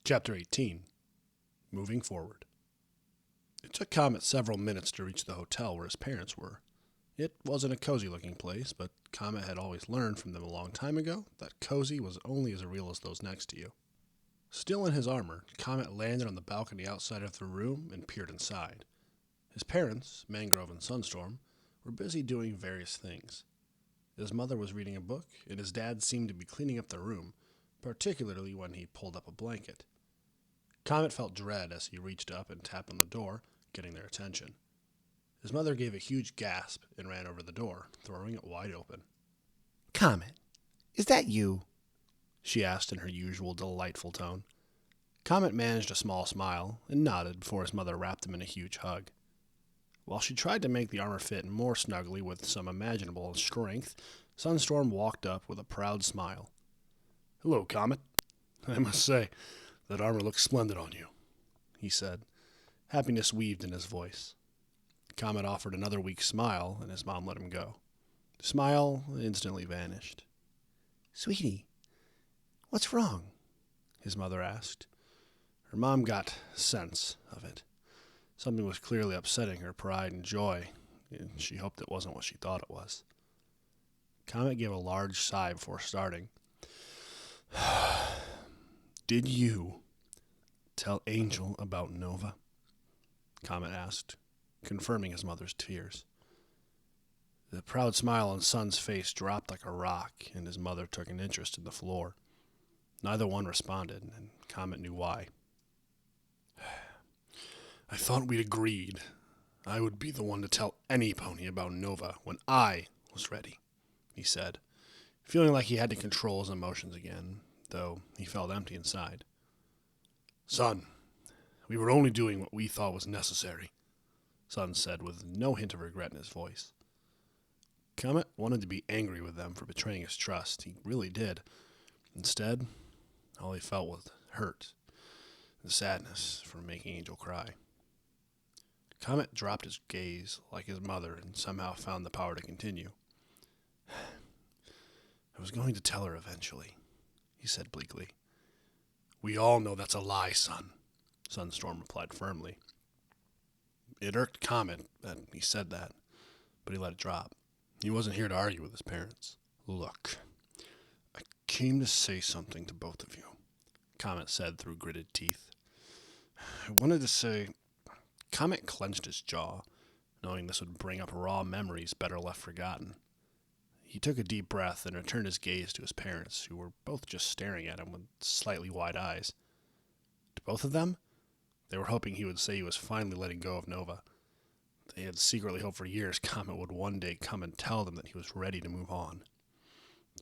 Chapter 18. Moving Forward. It took Comet several minutes to reach the hotel where his parents were. It wasn't a cozy-looking place, but Comet had always learned from them a long time ago that cozy was only as real as those next to you. Still in his armor, Comet landed on the balcony outside of the room and peered inside. His parents, Mangrove and Sunstorm, were busy doing various things. His mother was reading a book, and his dad seemed to be cleaning up the room, particularly when he pulled up a blanket. Comet felt dread as he reached up and tapped on the door, getting their attention. His mother gave a huge gasp and ran over the door, throwing it wide open. "Comet, is that you?" she asked in her usual delightful tone. Comet managed a small smile and nodded before his mother wrapped him in a huge hug. While she tried to make the armor fit more snugly with some imaginable strength, Sunstorm walked up with a proud smile. "Hello, Comet. I must say, that armor looks splendid on you," he said. Happiness weaved in his voice. Comet offered another weak smile, and his mom let him go. The smile instantly vanished. "Sweetie, what's wrong?" his mother asked. Her mom got sense of it. Something was clearly upsetting her pride and joy, and she hoped it wasn't what she thought it was. Comet gave a large sigh before starting. "Did you tell Angel about Nova?" Comet asked, confirming his mother's fears. The proud smile on Sun's face dropped like a rock, and his mother took an interest in the floor. Neither one responded, and Comet knew why. "I thought we'd agreed I would be the one to tell any pony about Nova when I was ready," he said, feeling like he had to control his emotions again, though he felt empty inside. "Son, we were only doing what we thought was necessary," Sun said with no hint of regret in his voice. Comet wanted to be angry with them for betraying his trust. He really did. Instead, all he felt was hurt and sadness for making Angel cry. Comet dropped his gaze like his mother and somehow found the power to continue. "I was going to tell her eventually," he said bleakly. "We all know that's a lie, son," Sunstorm replied firmly. It irked Comet that he said that, but he let it drop. He wasn't here to argue with his parents. "Look, I came to say something to both of you," Comet said through gritted teeth. "I wanted to say..." Comet clenched his jaw, knowing this would bring up raw memories better left forgotten. He took a deep breath and returned his gaze to his parents, who were both just staring at him with slightly wide eyes. To both of them, they were hoping he would say he was finally letting go of Nova. They had secretly hoped for years Comet would one day come and tell them that he was ready to move on.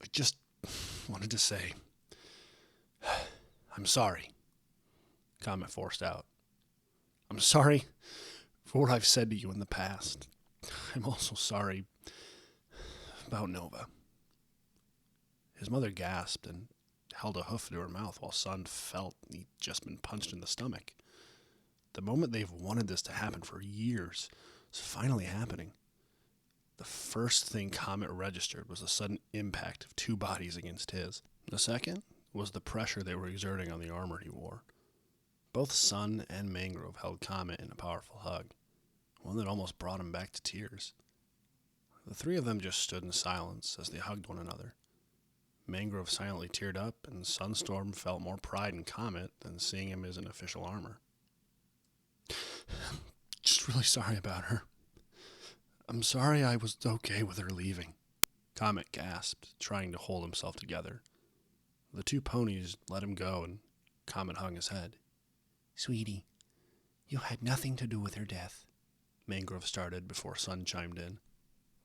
"I just wanted to say, I'm sorry," Comet forced out. "I'm sorry for what I've said to you in the past. I'm also sorry about Nova." His mother gasped and held a hoof to her mouth while Sun felt he'd just been punched in the stomach. The moment they've wanted this to happen for years is finally happening. The first thing Comet registered was the sudden impact of two bodies against his. The second was the pressure they were exerting on the armor he wore. Both Sun and Mangrove held Comet in a powerful hug, one that almost brought him back to tears. The three of them just stood in silence as they hugged one another. Mangrove silently teared up, and Sunstorm felt more pride in Comet than seeing him as an official armor. "I'm just really sorry about her. I'm sorry I was okay with her leaving," Comet gasped, trying to hold himself together. The two ponies let him go, and Comet hung his head. "Sweetie, you had nothing to do with her death," Mangrove started before Sun chimed in.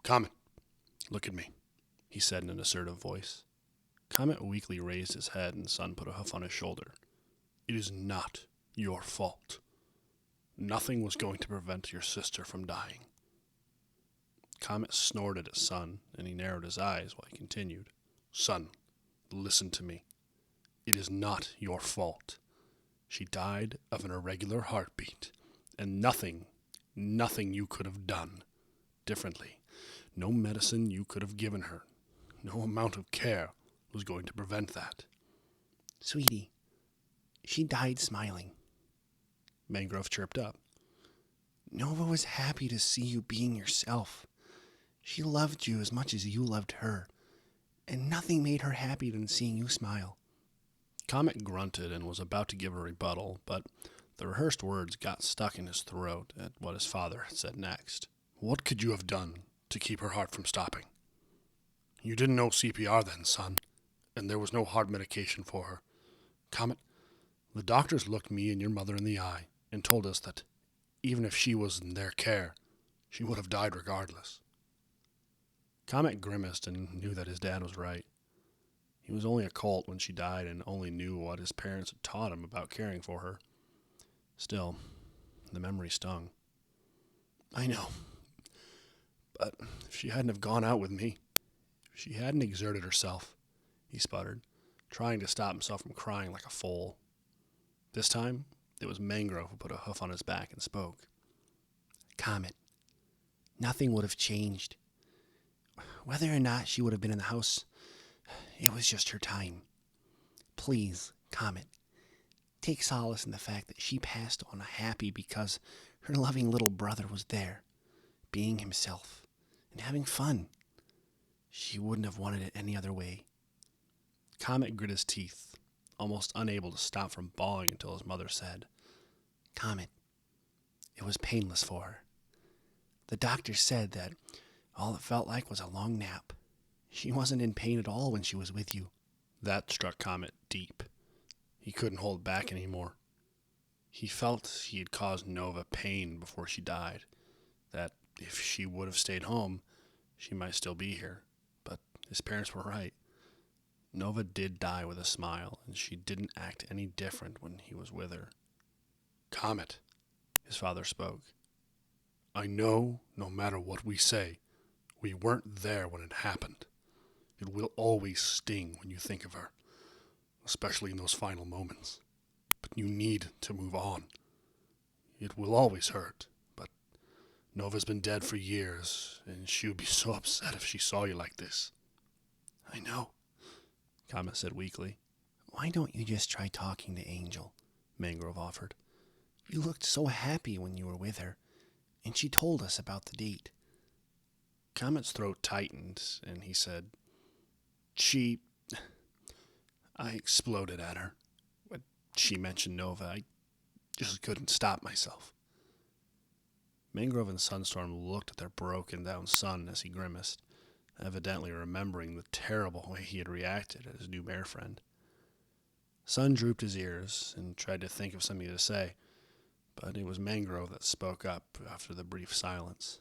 "Comet, look at me," he said in an assertive voice. Comet weakly raised his head, and Sun put a hoof on his shoulder. "It is not your fault. Nothing was going to prevent your sister from dying." Comet snorted at Sun, and he narrowed his eyes while he continued. "Sun, listen to me. It is not your fault. She died of an irregular heartbeat, and nothing you could have done differently, no medicine you could have given her, no amount of care was going to prevent that." "Sweetie, She died smiling. Mangrove chirped up. Nova was happy to see you being yourself. She loved you as much as you loved her, and nothing made her happier than seeing you smile. Comet grunted and was about to give a rebuttal, but the rehearsed words got stuck in his throat at what his father had said next. What could you have done to keep her heart from stopping? You didn't know CPR then, son, and there was no hard medication for her. Comet, the doctors looked me and your mother in the eye and told us that even if she was in their care, she would have died regardless. Comet grimaced and knew that his dad was right. He was only a colt when she died and only knew what his parents had taught him about caring for her. Still, the memory stung. I know, but if she hadn't have gone out with me, if she hadn't exerted herself, he sputtered, trying to stop himself from crying like a foal. This time, it was Mangrove who put a hoof on his back and spoke. Comet, nothing would have changed. Whether or not she would have been in the house, it was just her time. Please, Comet, take solace in the fact that she passed on happy because her loving little brother was there, being himself and having fun. She wouldn't have wanted it any other way. Comet grit his teeth, almost unable to stop from bawling until his mother said, Comet, it was painless for her. The doctor said that all it felt like was a long nap. She wasn't in pain at all when she was with you. That struck Comet deep. He couldn't hold back anymore. He felt he had caused Nova pain before she died, that if she would have stayed home, she might still be here. But his parents were right. Nova did die with a smile, and she didn't act any different when he was with her. Comet, his father spoke. I know, no matter what we say, we weren't there when it happened. It will always sting when you think of her, especially in those final moments. But you need to move on. It will always hurt, but Nova's been dead for years, and she would be so upset if she saw you like this. I know, Comet said weakly. Why don't you just try talking to Angel? Mangrove offered. You looked so happy when you were with her, and she told us about the date. Comet's throat tightened, and he said, I exploded at her. When she mentioned Nova, I just couldn't stop myself. Mangrove and Sunstorm looked at their broken-down son as he grimaced, evidently remembering the terrible way he had reacted at his new bear friend. Sun drooped his ears and tried to think of something to say, but it was Mangrove that spoke up after the brief silence.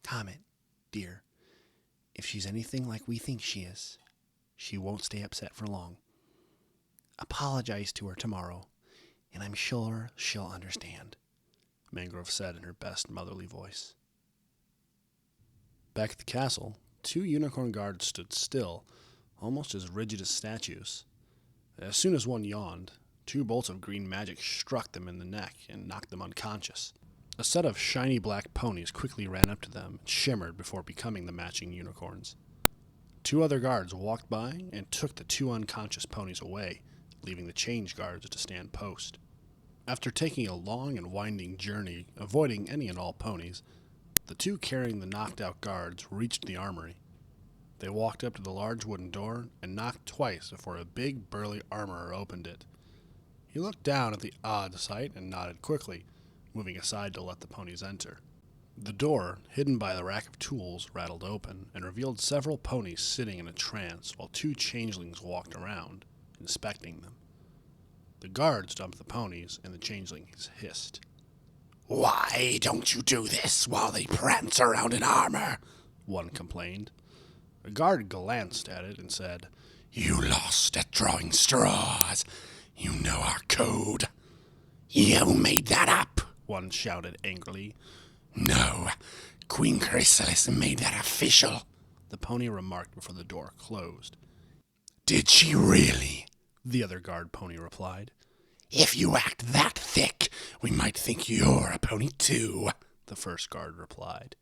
Comet, dear, if she's anything like we think she is, she won't stay upset for long. Apologize to her tomorrow, and I'm sure she'll understand, Mangrove said in her best motherly voice. Back at the castle, 2 unicorn guards stood still, almost as rigid as statues. As soon as one yawned, 2 bolts of green magic struck them in the neck and knocked them unconscious. A set of shiny black ponies quickly ran up to them and shimmered before becoming the matching unicorns. 2 other guards walked by and took the 2 unconscious ponies away, leaving the change guards to stand post. After taking a long and winding journey, avoiding any and all ponies, the 2 carrying the knocked-out guards reached the armory. They walked up to the large wooden door and knocked twice before a big, burly armorer opened it. He looked down at the odd sight and nodded quickly, moving aside to let the ponies enter. The door, hidden by the rack of tools, rattled open and revealed several ponies sitting in a trance while 2 changelings walked around, inspecting them. The guards dumped the ponies, and the changelings hissed. Why don't you do this while they prance around in armor? One complained. A guard glanced at it and said, You lost at drawing straws. You know our code. You made that up, one shouted angrily. No, Queen Chrysalis made that official, the pony remarked before the door closed. Did she really? The other guard pony replied. If you act that thick, we might think you're a pony too, the first guard replied.